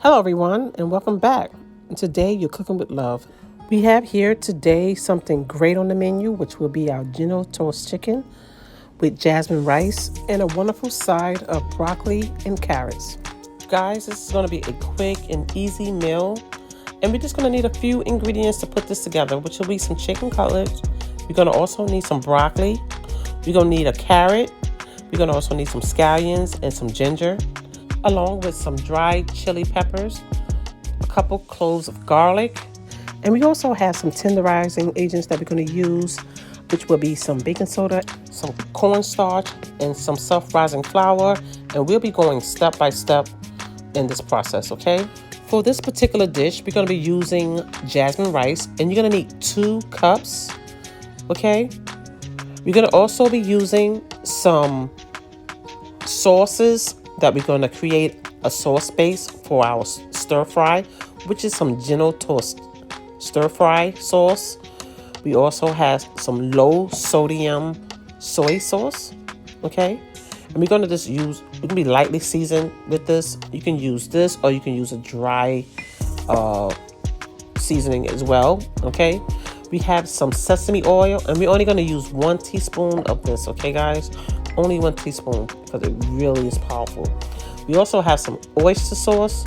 Hello everyone and welcome back. Today you're cooking with love. We have here today something great on the menu, which will be our General Tso chicken with jasmine rice and a wonderful side of broccoli and carrots. Guys, this is going to be a quick and easy meal, and we're just going to need a few ingredients to put this together, which will be some chicken cutlets. We're going to also need some broccoli. We're going to need a carrot. We're going to also need some scallions and some ginger, along with some dried chili peppers, a couple cloves of garlic, and we also have some tenderizing agents that we're going to use, which will be some baking soda, some cornstarch, and some self-rising flour, and we'll be going step by step in this process, okay? For this particular dish, we're going to be using jasmine rice, and you're going to need 2 cups, okay? We're going to also be using some sauces that we're going to create a sauce base for our stir fry, which is some General Tso stir fry sauce. We also have some low sodium soy sauce, okay? And we're going to just use, we can be lightly seasoned with this. You can use this, or you can use a dry seasoning as well, okay? We have some sesame oil, and we're only going to use 1 teaspoon of this, okay guys? Only 1 teaspoon, because it really is powerful. We also have some oyster sauce,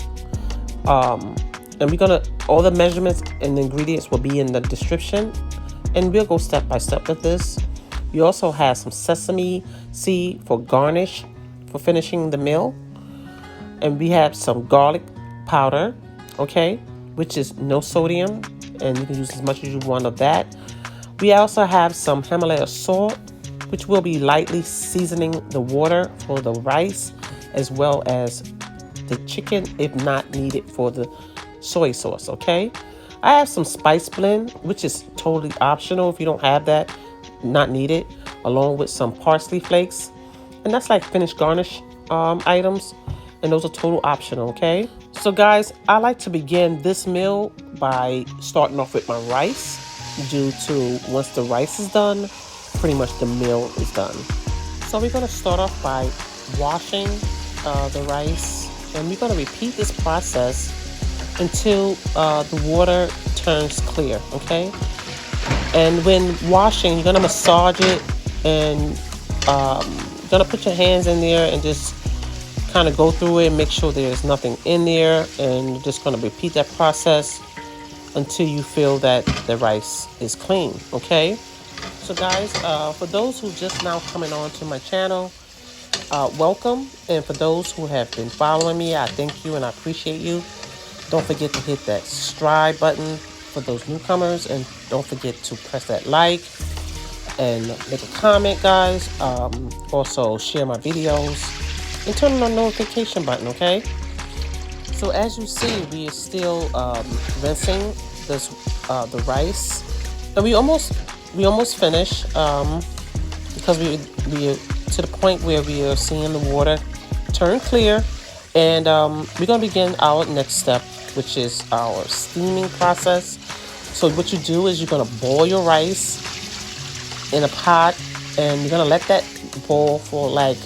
and we're gonna, all the measurements and the ingredients will be in the description, and we'll go step by step with this. We also have some sesame seed for garnish for finishing the meal, and we have some garlic powder, okay, which is no sodium, and you can use as much as you want of that. We also have some Himalaya salt, which will be lightly seasoning the water for the rice, as well as the chicken if not needed for the soy sauce, okay? I have some spice blend, which is totally optional if you don't have that, not needed, along with some parsley flakes. And that's like finished garnish items, and those are total optional, okay? So guys, I like to begin this meal by starting off with my rice, due to once the rice is done, pretty much the meal is done. So we're going to start off by washing the rice, and we're going to repeat this process until the water turns clear, okay? And when washing, you're going to massage it, and you're going to put your hands in there and just kind of go through it and make sure there's nothing in there, and you're just going to repeat that process until you feel that the rice is clean, okay? So guys, for those who just now coming on to my channel, welcome. And for those who have been following me, I thank you and I appreciate you. Don't forget to hit that subscribe button for those newcomers, and don't forget to press that like and make a comment, guys. Also share my videos and turn on the notification button, okay? So as you see, we are still rinsing this the rice, and we almost finished, because we are to the point where we are seeing the water turn clear, and we're going to begin our next step, which is our steaming process. So what you do is you're going to boil your rice in a pot, and you're going to let that boil for like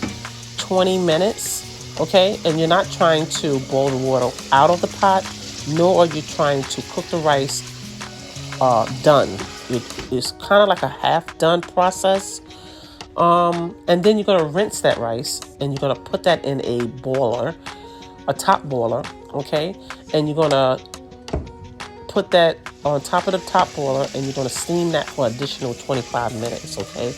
20 minutes, okay? And you're not trying to boil the water out of the pot, nor are you trying to cook the rice done. It's kind of like a half-done process. And then you're going to rinse that rice, and you're going to put that in a boiler, a top boiler, okay? And you're going to put that on top of the top boiler, and you're going to steam that for additional 25 minutes, okay?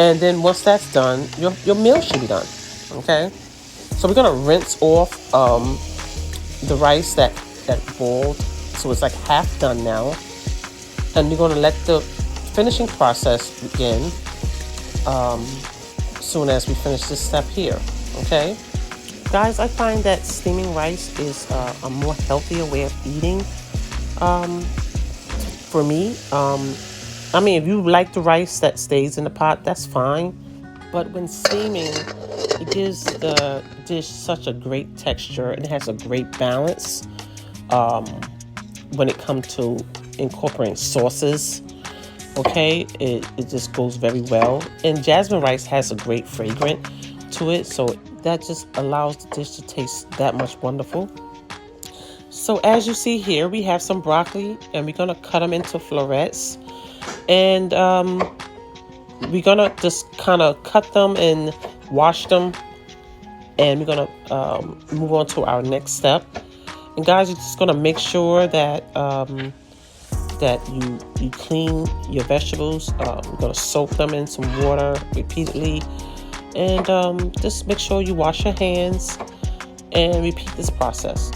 And then once that's done, your meal should be done, okay? So we're going to rinse off the rice that boiled, so it's like half done now. And we're going to let the finishing process begin soon as we finish this step here, okay? Guys, I find that steaming rice is a more healthier way of eating for me. I mean, if you like the rice that stays in the pot, that's fine. But when steaming, it gives the dish such a great texture, and it has a great balance when it comes to incorporating sauces, okay? It just goes very well, and jasmine rice has a great fragrance to it, so that just allows the dish to taste that much wonderful. So as you see here, we have some broccoli, and we're gonna cut them into florets, and we're gonna just kind of cut them and wash them, and we're gonna move on to our next step. And guys, you're just gonna make sure that that you clean your vegetables. You're gonna soak them in some water repeatedly, and just make sure you wash your hands and repeat this process.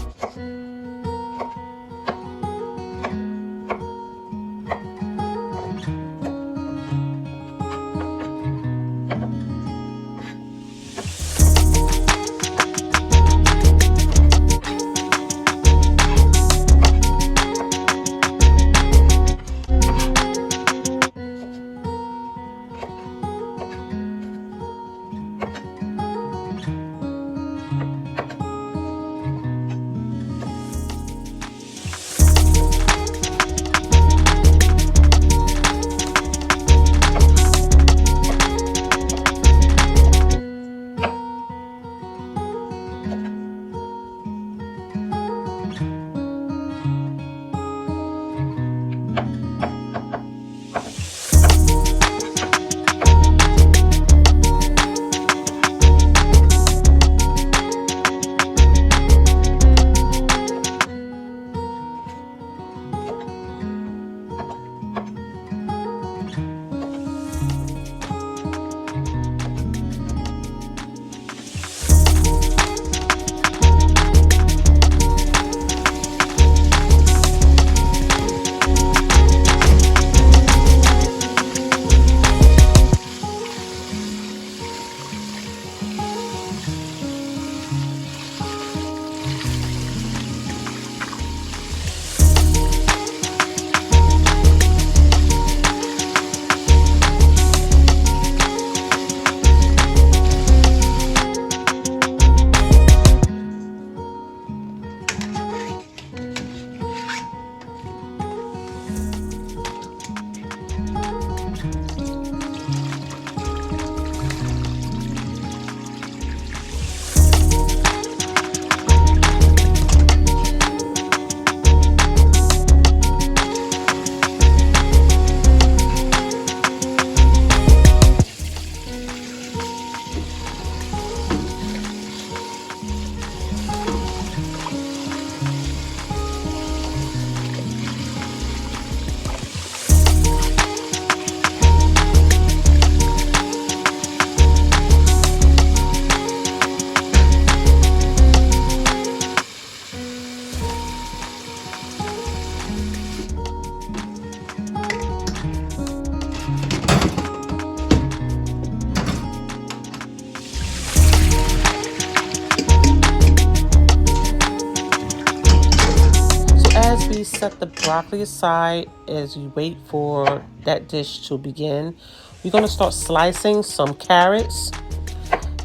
Set the broccoli aside as you wait for that dish to begin. We're going to start slicing some carrots,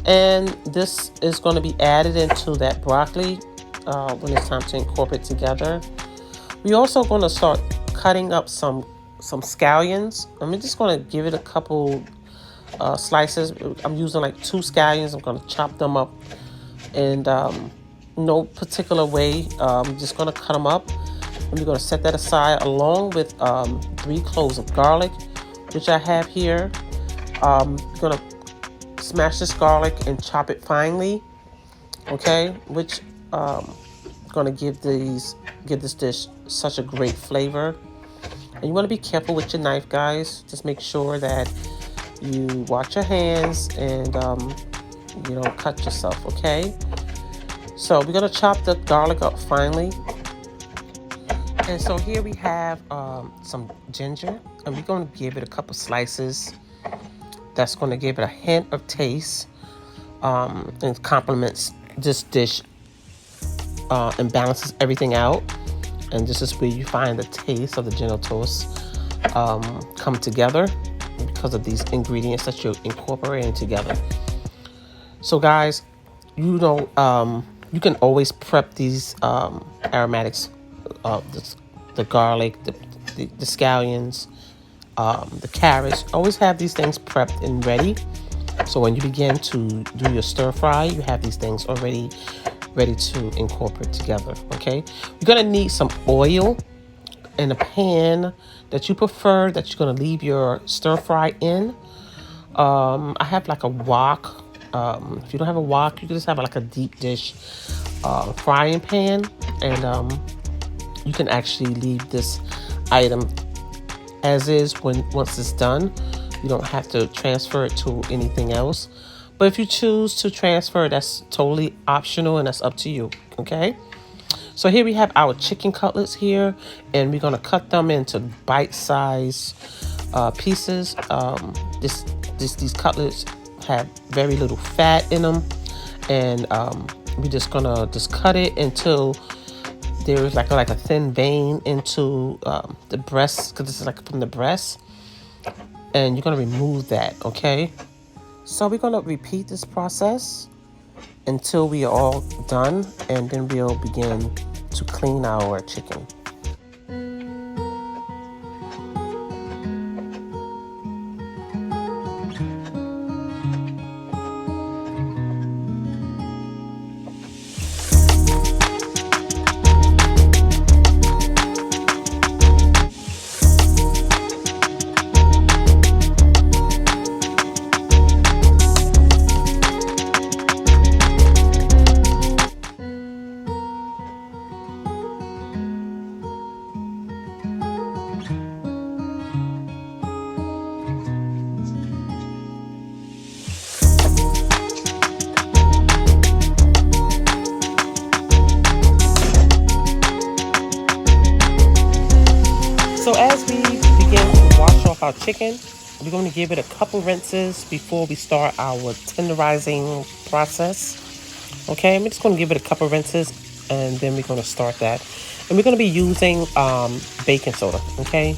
and this is going to be added into that broccoli when it's time to incorporate together. We're also going to start cutting up some scallions. I'm just going to give it a couple slices. I'm using like 2 scallions. I'm going to chop them up in no particular way. I'm just going to cut them up. And we're going to set that aside along with 3 cloves of garlic, which I have here. We're going to smash this garlic and chop it finely, okay? Which going to give this dish such a great flavor. And you want to be careful with your knife, guys. Just make sure that you wash your hands and you don't cut yourself, okay? So we're going to chop the garlic up finely. And so here we have some ginger, and we're going to give it a couple slices. That's going to give it a hint of taste and complements this dish and balances everything out. And this is where you find the taste of the General Tso come together because of these ingredients that you're incorporating together. So guys, you know, you can always prep these aromatics. The garlic, the scallions, the carrots. Always have these things prepped and ready. So when you begin to do your stir fry, you have these things already ready to incorporate together. Okay, you're gonna need some oil in a pan that you prefer, that you're gonna leave your stir fry in. I have like a wok. If you don't have a wok, you can just have like a deep dish frying pan, and you can actually leave this item as is once it's done. You don't have to transfer it to anything else. But if you choose to transfer, that's totally optional and that's up to you. Okay. So here we have our chicken cutlets here, and we're gonna cut them into bite-sized pieces. These cutlets have very little fat in them, and we're just gonna cut it until there's like a thin vein into the breast, because this is like from the breast, and you're gonna remove that. Okay, so we're gonna repeat this process until we are all done, and then we'll begin to clean our chicken. So as we begin to wash off our chicken, we're going to give it a couple rinses before we start our tenderizing process. Okay, I'm just going to give it a couple rinses, and then we're going to start that. And we're going to be using baking soda. Okay,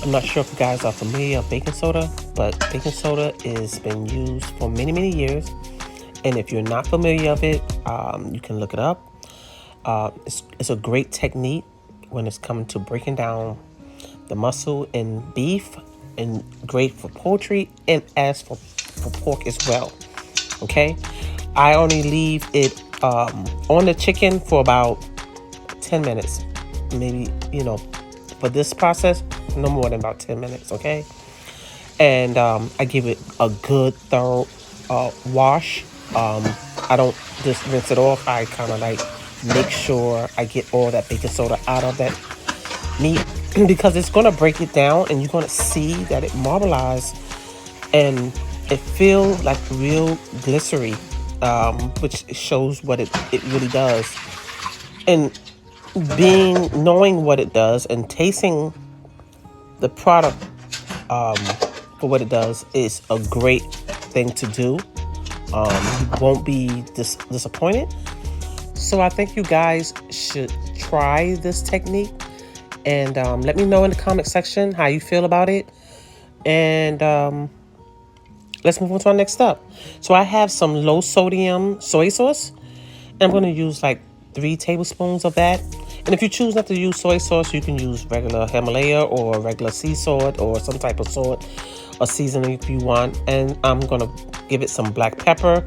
I'm not sure if you guys are familiar with baking soda, but baking soda has been used for many years. And if you're not familiar with it, you can look it up. It's a great technique when it's coming to breaking down the muscle in beef, and great for poultry, and as for pork as well. Okay, I only leave it on the chicken for about 10 minutes, maybe, for this process, no more than about 10 minutes. Okay, and I give it a good thorough wash. I don't just rinse it off. I kind of like make sure I get all that baking soda out of that meat, because it's going to break it down, and you're going to see that it marbleized and it feels like real glycerin, which shows what it really does. And knowing what it does and tasting the product for what it does is a great thing to do. You won't be disappointed. So I think you guys should try this technique. And let me know in the comment section how you feel about it. And let's move on to our next step. So I have some low sodium soy sauce. And I'm going to use like 3 tablespoons of that. And if you choose not to use soy sauce, you can use regular Himalaya or regular sea salt or some type of salt or seasoning if you want. And I'm going to give it some black pepper.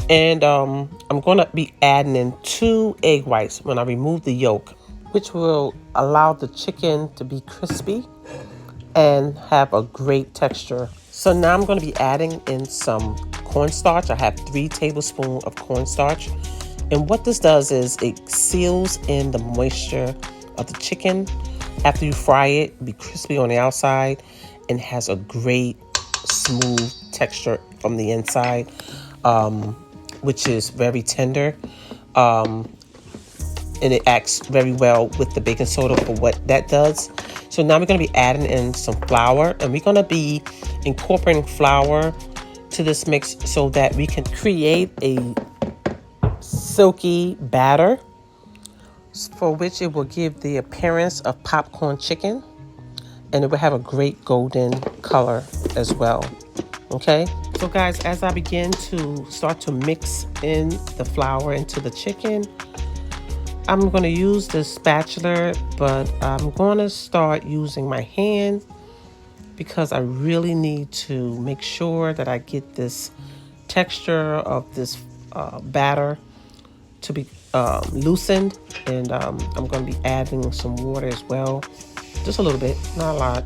And I'm going to be adding in 2 egg whites when I remove the yolk, which will allow the chicken to be crispy and have a great texture. So now I'm going to be adding in some cornstarch. I have 3 tablespoons of cornstarch. And what this does is it seals in the moisture of the chicken. After you fry it, be crispy on the outside and has a great smooth texture from the inside, which is very tender. And it acts very well with the baking soda for what that does. So now we're going to be adding in some flour, and we're going to be incorporating flour to this mix so that we can create a silky batter, for which it will give the appearance of popcorn chicken, and it will have a great golden color as well. Okay, so guys, as I begin to start to mix in the flour into the chicken, I'm going to use this spatula, but I'm going to start using my hand because I really need to make sure that I get this texture of this batter to be loosened, and I'm going to be adding some water as well, just a little bit, not a lot,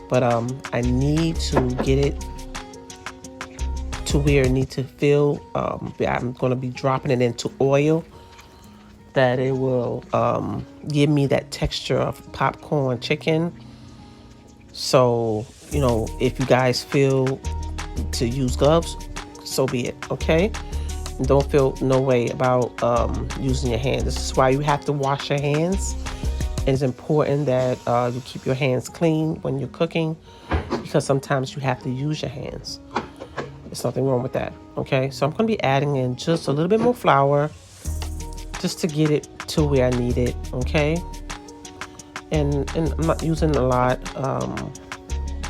but I need to get it to where it needs to feel. I'm going to be dropping it into oil that it will give me that texture of popcorn chicken. So, you know, if you guys feel to use gloves, so be it, okay? And don't feel no way about using your hands. This is why you have to wash your hands. It's important that you keep your hands clean when you're cooking, because sometimes you have to use your hands. There's nothing wrong with that, okay? So I'm going to be adding in just a little bit more flour just to get it to where I need it, okay? And I'm not using a lot,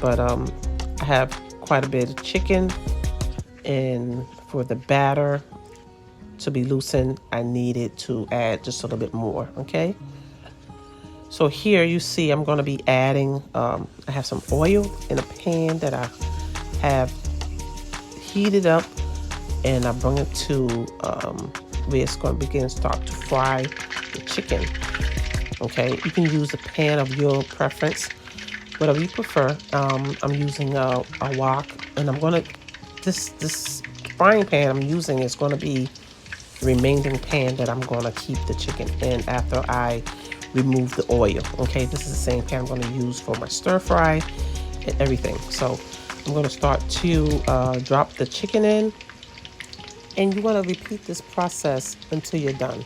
but I have quite a bit of chicken, and for the batter to be loosened, I needed to add just a little bit more, okay? So here you see I'm going to be adding, I have some oil in a pan that I have heated up, and I bring it to where it's going to start to fry the chicken. Okay, you can use a pan of your preference, whatever you prefer. I'm using a wok, and I'm going to, this frying pan I'm using is going to be the remaining pan that I'm going to keep the chicken in after I remove the oil. Okay, this is the same pan I'm going to use for my stir fry and everything. So I'm going to start to drop the chicken in, and you want to repeat this process until you're done.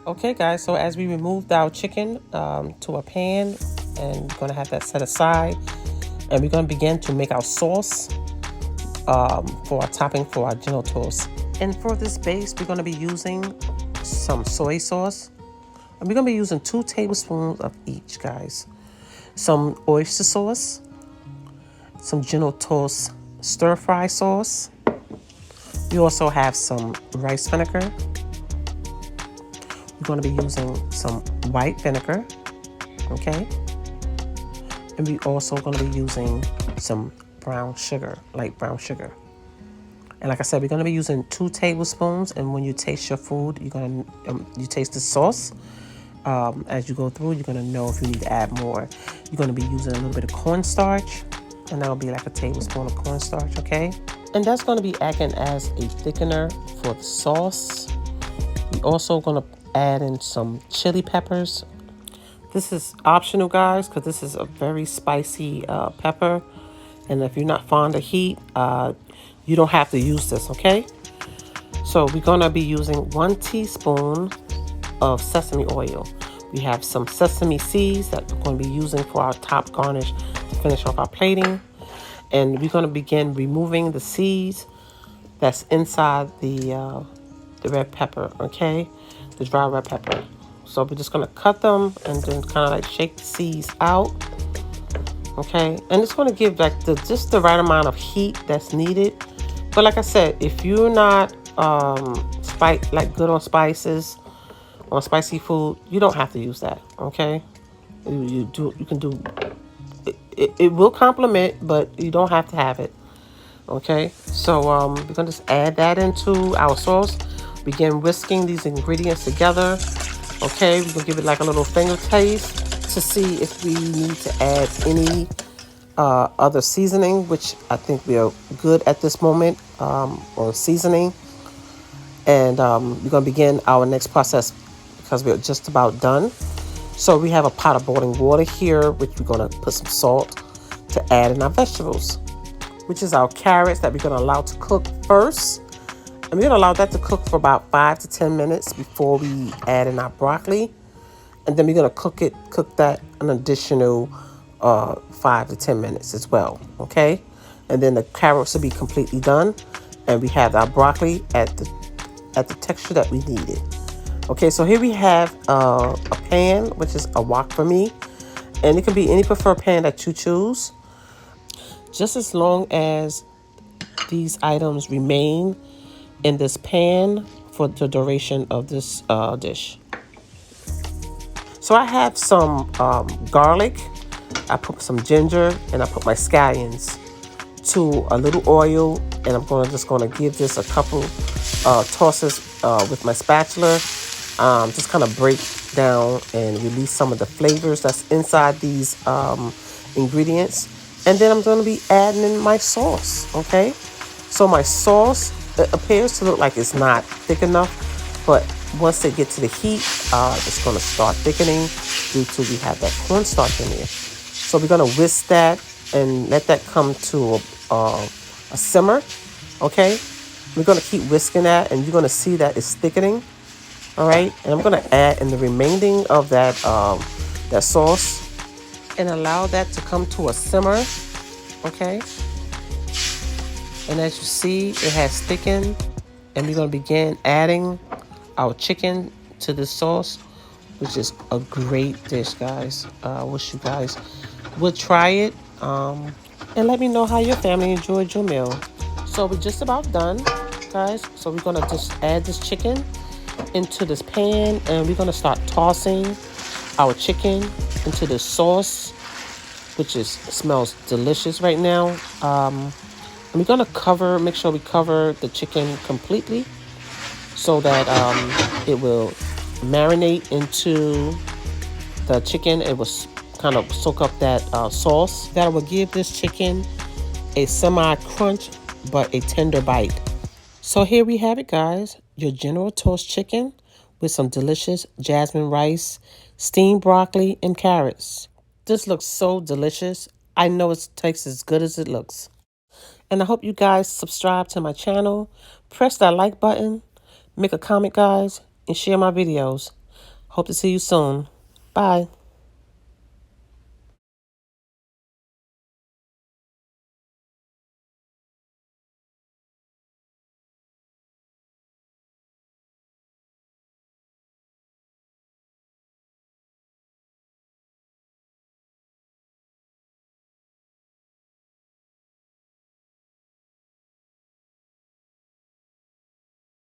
Okay guys, so as we removed our chicken to a pan, and we're going to have that set aside, and we're going to begin to make our sauce for our topping for our General Tso. And for this base, we're going to be using some soy sauce, and we're going to be using 2 tablespoons of each, guys. Some oyster sauce, some General Tso stir fry sauce. We also have some rice vinegar. We're going to be using some white vinegar, okay? And we also going to be using some brown sugar, light brown sugar. And like I said, we're going to be using 2 tablespoons. And when you taste your food, you're going to you taste the sauce. As you go through, you're going to know if you need to add more. You're going to be using a little bit of cornstarch, and that'll be like a tablespoon of cornstarch, okay? And that's going to be acting as a thickener for the sauce. We're also going to add in some chili peppers. This is optional, guys, because this is a very spicy pepper, and if you're not fond of heat, you don't have to use this, okay? So we're going to be using 1 teaspoon of sesame oil. We have some sesame seeds that we're going to be using for our top garnish finish off our plating. And we're going to begin removing the seeds that's inside the red pepper, okay? The dry red pepper. So we're just going to cut them and then kind of like shake the seeds out, okay? And it's going to give like just the right amount of heat that's needed. But like I said, if you're not good on spices, on spicy food, you don't have to use that, okay? You can do it will complement, but you don't have to have it. Okay, so we're gonna just add that into our sauce. Begin whisking these ingredients together. Okay, we're gonna give it like a little finger taste to see if we need to add any other seasoning, which I think we are good at this moment on seasoning. And we're gonna begin our next process because we're just about done. So we have a pot of boiling water here, which we're gonna put some salt to add in our vegetables, which is our carrots that we're gonna allow to cook first. And we're gonna allow that to cook for about 5 to 10 minutes before we add in our broccoli. And then we're gonna cook that an additional 5 to 10 minutes as well, okay? And then the carrots will be completely done. And we have our broccoli at the texture that we needed. Okay, so here we have a pan, which is a wok for me. And it can be any preferred pan that you choose. Just as long as these items remain in this pan for the duration of this dish. So I have some garlic, I put some ginger, and I put my scallions to a little oil. And I'm just gonna give this a couple tosses with my spatula. Just kind of break down and release some of the flavors that's inside these ingredients. And then I'm going to be adding in my sauce, okay? So my sauce, it appears to look like it's not thick enough, but once they get to the heat, it's going to start thickening due to we have that cornstarch in there. So we're going to whisk that and let that come to a simmer, okay? We're going to keep whisking that, and you're going to see that it's thickening. All right, and I'm gonna add in the remaining of that sauce and allow that to come to a simmer, okay? And as you see, it has thickened, and we're gonna begin adding our chicken to this sauce, which is a great dish, guys. I wish you guys would try it, and let me know how your family enjoyed your meal. So we're just about done, guys. So we're gonna just add this chicken into this pan, and we're going to start tossing our chicken into the sauce, which smells delicious right now. And we're going to make sure we cover the chicken completely so that it will marinate into the chicken. It will kind of soak up that sauce that will give this chicken a semi-crunch but a tender bite. So here we have it, guys. Your General Tso chicken with some delicious jasmine rice, steamed broccoli, and carrots. This looks so delicious. I know it tastes as good as it looks. And I hope you guys subscribe to my channel. Press that like button. Make a comment, guys, and share my videos. Hope to see you soon. Bye.